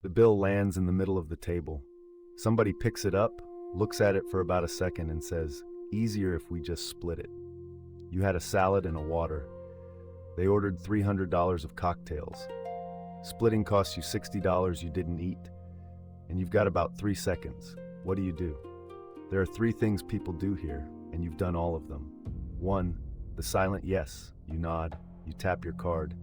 The bill lands in the middle of the table. Somebody picks it up, looks at it for about a second and says, "Easier if we just split it." You had a salad and a water. They ordered $300 of cocktails. Splitting costs you $60 you didn't eat. And you've got about 3 seconds. What do? There are 3 things people do here, and you've done all of them. 1, the silent yes. You nod, you tap your card,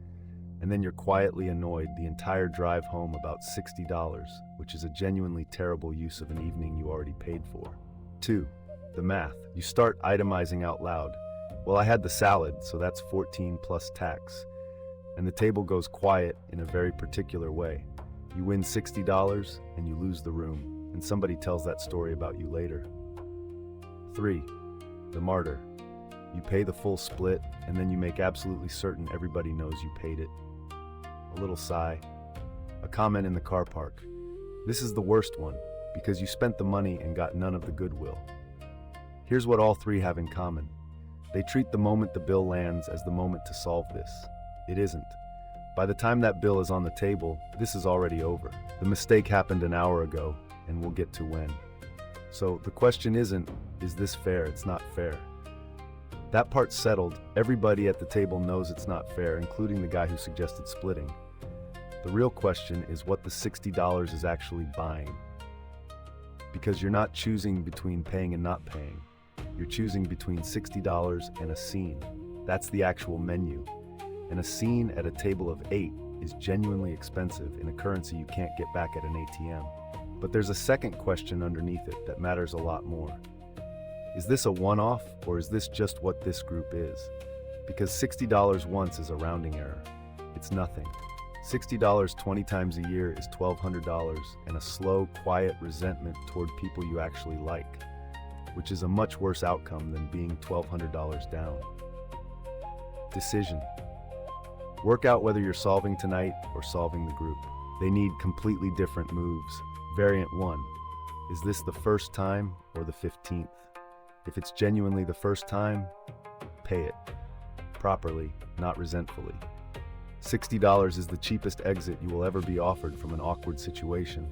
and then you're quietly annoyed the entire drive home about $60, which is a genuinely terrible use of an evening you already paid for. 2, the math. You start itemizing out loud. Well, I had the salad, so that's 14 plus tax. And the table goes quiet in a very particular way. You win $60 and you lose the room, and somebody tells that story about you later. 3, the martyr. You pay the full split, and then you make absolutely certain everybody knows you paid it. A little sigh. A comment in the car park. This is the worst one, because you spent the money and got none of the goodwill. Here's what all 3 have in common. They treat the moment the bill lands as the moment to solve this. It isn't. By the time that bill is on the table, this is already over. The mistake happened an hour ago, and we'll get to when. So the question isn't, is this fair? It's not fair. That part's settled. Everybody at the table knows it's not fair, including the guy who suggested splitting. The real question is what the $60 is actually buying. Because you're not choosing between paying and not paying. You're choosing between $60 and a scene. That's the actual menu. And a scene at a table of 8 is genuinely expensive in a currency you can't get back at an ATM. But there's a second question underneath it that matters a lot more. Is this a one-off, or is this just what this group is? Because $60 once is a rounding error. It's nothing. $60 20 times a year is $1,200, and a slow, quiet resentment toward people you actually like, which is a much worse outcome than being $1,200 down. Decision. Work out whether you're solving tonight or solving the group. They need completely different moves. Variant 1. Is this the first time or the 15th? If it's genuinely the first time, pay it. Properly, not resentfully. $60 is the cheapest exit you will ever be offered from an awkward situation,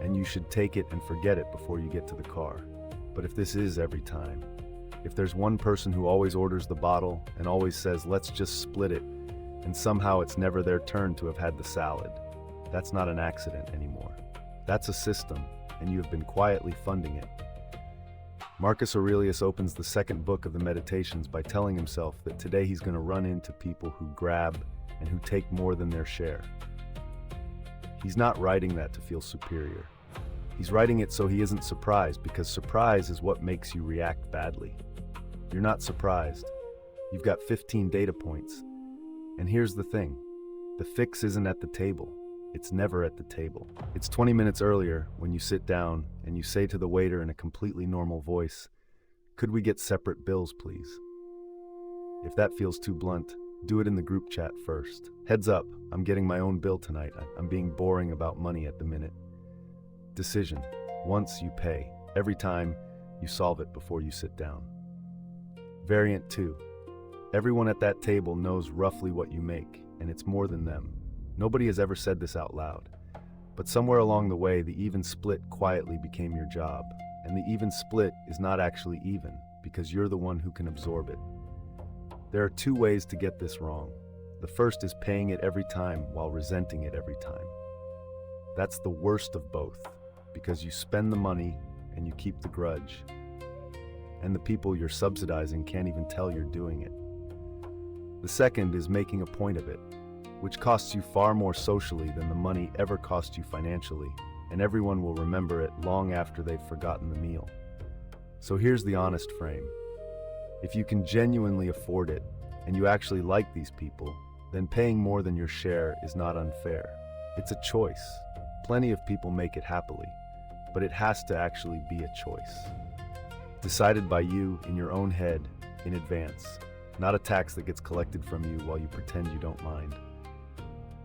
and you should take it and forget it before you get to the car. But if this is every time, if there's one person who always orders the bottle and always says, "Let's just split it," and somehow it's never their turn to have had the salad, that's not an accident anymore. That's a system, and you have been quietly funding it. Marcus Aurelius opens the second book of the Meditations by telling himself that today he's going to run into people who grab and who take more than their share. He's not writing that to feel superior. He's writing it so he isn't surprised, because surprise is what makes you react badly. You're not surprised. You've got 15 data points. And here's the thing. The fix isn't at the table. It's never at the table. It's 20 minutes earlier when you sit down and you say to the waiter in a completely normal voice, "Could we get separate bills, please?" If that feels too blunt, do it in the group chat first. Heads up, I'm getting my own bill tonight. I'm being boring about money at the minute. Decision. Once you pay. Every time you solve it before you sit down. Variant 2. Everyone at that table knows roughly what you make, and it's more than them. Nobody has ever said this out loud, but somewhere along the way, the even split quietly became your job, and the even split is not actually even, because you're the one who can absorb it. There are 2 ways to get this wrong. The first is paying it every time while resenting it every time. That's the worst of both, because you spend the money and you keep the grudge, and the people you're subsidizing can't even tell you're doing it. The second is making a point of it, which costs you far more socially than the money ever cost you financially, and everyone will remember it long after they've forgotten the meal. So here's the honest frame. If you can genuinely afford it, and you actually like these people, then paying more than your share is not unfair. It's a choice. Plenty of people make it happily, but it has to actually be a choice. Decided by you in your own head in advance, not a tax that gets collected from you while you pretend you don't mind.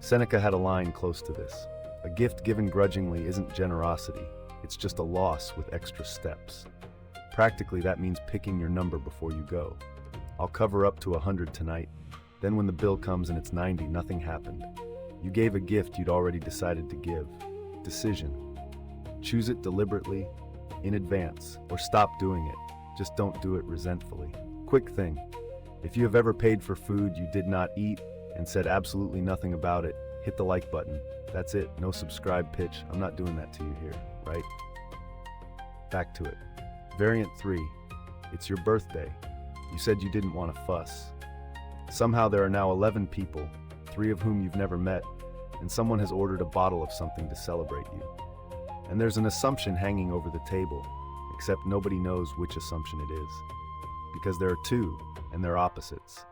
Seneca had a line close to this. A gift given grudgingly isn't generosity, it's just a loss with extra steps. Practically, that means picking your number before you go. I'll cover up to 100 tonight. Then when the bill comes and it's 90, nothing happened. You gave a gift you'd already decided to give. Decision. Choose it deliberately, in advance, or stop doing it. Just don't do it resentfully. Quick thing. If you have ever paid for food you did not eat and said absolutely nothing about it, hit the like button. That's it. No subscribe pitch. I'm not doing that to you here, right? Back to it. Variant 3. It's your birthday. You said you didn't want to fuss. Somehow there are now 11 people, 3 of whom you've never met, and someone has ordered a bottle of something to celebrate you. And there's an assumption hanging over the table, except nobody knows which assumption it is. Because there are 2, and they're opposites.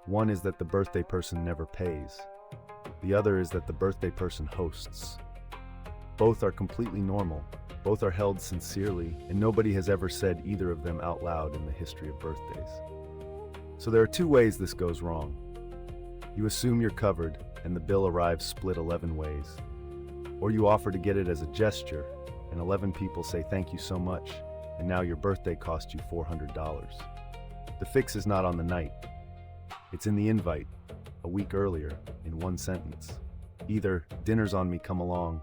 One is that the birthday person never pays. The other is that the birthday person hosts. Both are completely normal, both are held sincerely, and nobody has ever said either of them out loud in the history of birthdays. So there are 2 ways this goes wrong. You assume you're covered, and the bill arrives split 11 ways. Or you offer to get it as a gesture, and 11 people say thank you so much, and now your birthday cost you $400. The fix is not on the night. It's in the invite, a week earlier, in one sentence. Either, dinner's on me, come along,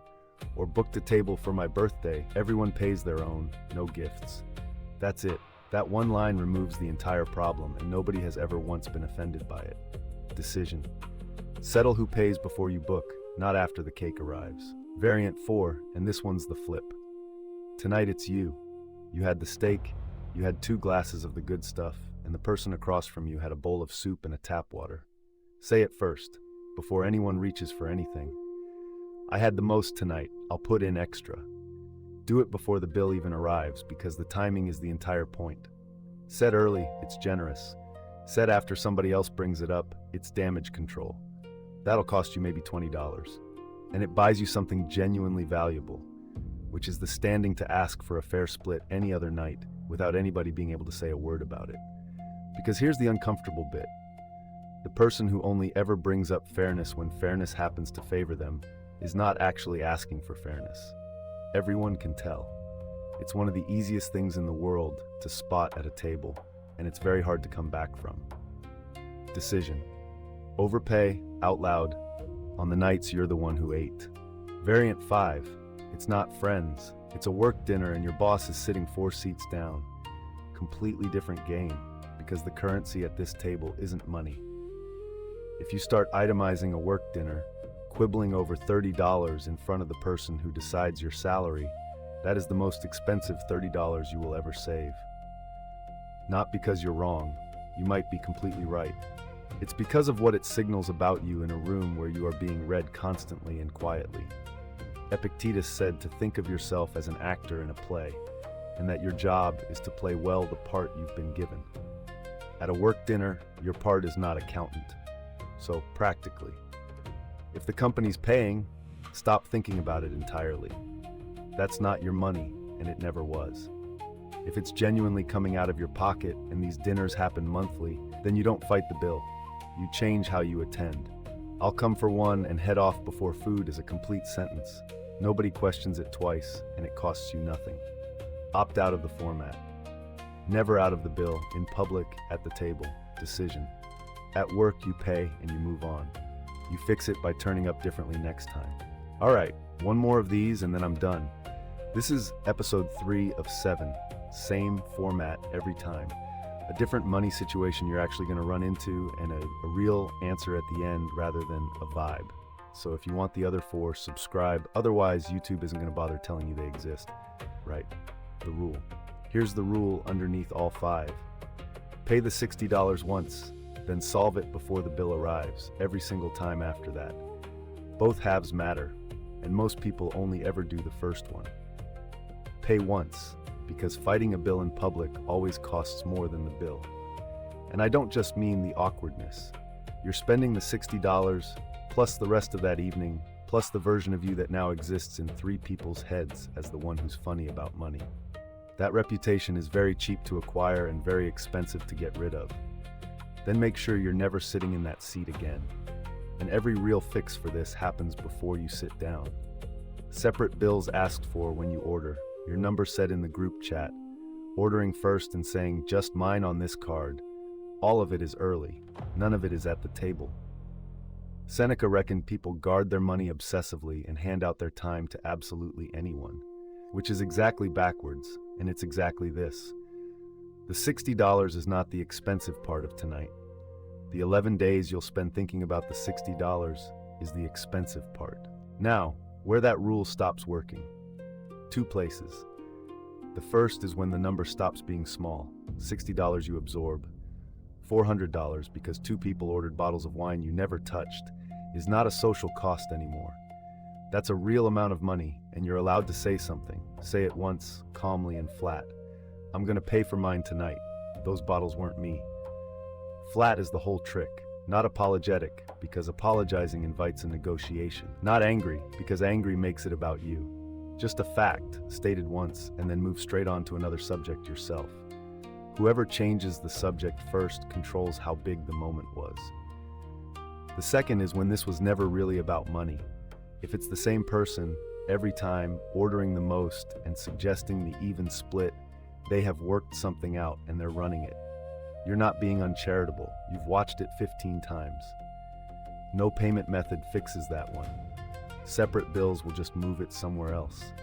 or booked a table for my birthday, everyone pays their own, no gifts. That's it. That one line removes the entire problem, and nobody has ever once been offended by it. Decision. Settle who pays before you book, not after the cake arrives. Variant 4, and this one's the flip. Tonight it's you. You had the steak, you had 2 glasses of the good stuff, and the person across from you had a bowl of soup and a tap water. Say it first, before anyone reaches for anything. I had the most tonight, I'll put in extra. Do it before the bill even arrives, because the timing is the entire point. Said early, it's generous. Said after somebody else brings it up, it's damage control. That'll cost you maybe $20. And it buys you something genuinely valuable, which is the standing to ask for a fair split any other night without anybody being able to say a word about it. Because here's the uncomfortable bit. The person who only ever brings up fairness when fairness happens to favor them is not actually asking for fairness. Everyone can tell. It's one of the easiest things in the world to spot at a table, and it's very hard to come back from. Decision. Overpay, out loud, on the nights you're the one who ate. Variant 5. It's not friends. It's a work dinner and your boss is sitting 4 seats down. Completely different game, because the currency at this table isn't money. If you start itemizing a work dinner, quibbling over $30 in front of the person who decides your salary, that is the most expensive $30 you will ever save. Not because you're wrong, you might be completely right. It's because of what it signals about you in a room where you are being read constantly and quietly. Epictetus said to think of yourself as an actor in a play, and that your job is to play well the part you've been given. At a work dinner, your part is not accountant. So practically, if the company's paying, stop thinking about it entirely. That's not your money, and it never was. If it's genuinely coming out of your pocket and these dinners happen monthly, then you don't fight the bill. You change how you attend. I'll come for one and head off before food is a complete sentence. Nobody questions it twice, and it costs you nothing. Opt out of the format. Never out of the bill, in public, at the table. Decision. At work you pay and you move on. You fix it by turning up differently next time. All right, one more of these and then I'm done. This is episode 3 of 7. Same format every time. A different money situation you're actually going to run into, and a real answer at the end rather than a vibe. So if you want the other 4, subscribe. Otherwise, YouTube isn't going to bother telling you they exist. Right, the rule. Here's the rule underneath all 5. Pay the $60 once, then solve it before the bill arrives, every single time after that. Both halves matter, and most people only ever do the first one. Pay once, because fighting a bill in public always costs more than the bill. And I don't just mean the awkwardness. You're spending the $60, plus the rest of that evening, plus the version of you that now exists in 3 people's heads as the one who's funny about money. That reputation is very cheap to acquire and very expensive to get rid of. Then make sure you're never sitting in that seat again. And every real fix for this happens before you sit down. Separate bills asked for when you order, your number set in the group chat, ordering first and saying just mine on this card. All of it is early, none of it is at the table. Seneca reckoned people guard their money obsessively and hand out their time to absolutely anyone, which is exactly backwards, and it's exactly this. The $60 is not the expensive part of tonight. The 11 days you'll spend thinking about the $60 is the expensive part. Now, where that rule stops working. Two places. The first is when the number stops being small, $60 you absorb. $400 because two people ordered bottles of wine you never touched is not a social cost anymore. That's a real amount of money, and you're allowed to say something. Say it once, calmly and flat. I'm gonna pay for mine tonight. Those bottles weren't me. Flat is the whole trick. Not apologetic, because apologizing invites a negotiation. Not angry, because angry makes it about you. Just a fact, stated once, and then move straight on to another subject yourself. Whoever changes the subject first controls how big the moment was. The second is when this was never really about money. If it's the same person, every time, ordering the most and suggesting the even split, they have worked something out and they're running it. You're not being uncharitable. You've watched it 15 times. No payment method fixes that one. Separate bills will just move it somewhere else.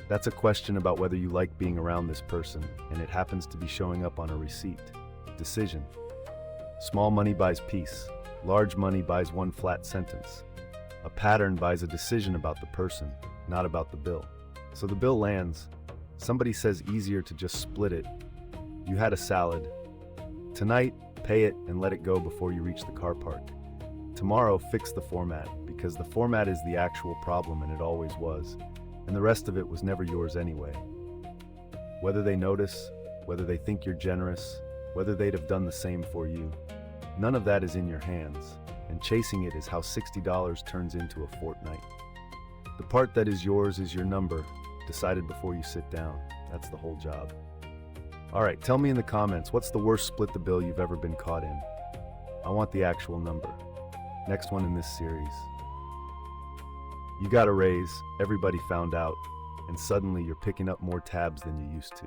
That's a question about whether you like being around this person, and it happens to be showing up on a receipt. Decision. Small money buys peace. Large money buys one flat sentence. A pattern buys a decision about the person, not about the bill. So the bill lands. Somebody says easier to just split it. You had a salad. Tonight, pay it and let it go before you reach the car park. Tomorrow, fix the format, because the format is the actual problem and it always was, and the rest of it was never yours anyway. Whether they notice, whether they think you're generous, whether they'd have done the same for you, none of that is in your hands, and chasing it is how $60 turns into a fortnight. The part that is yours is your number, decided before you sit down. That's the whole job. All right, tell me in the comments, what's the worst split the bill you've ever been caught in? I want the actual number. Next one in this series. You got a raise, everybody found out, and suddenly you're picking up more tabs than you used to.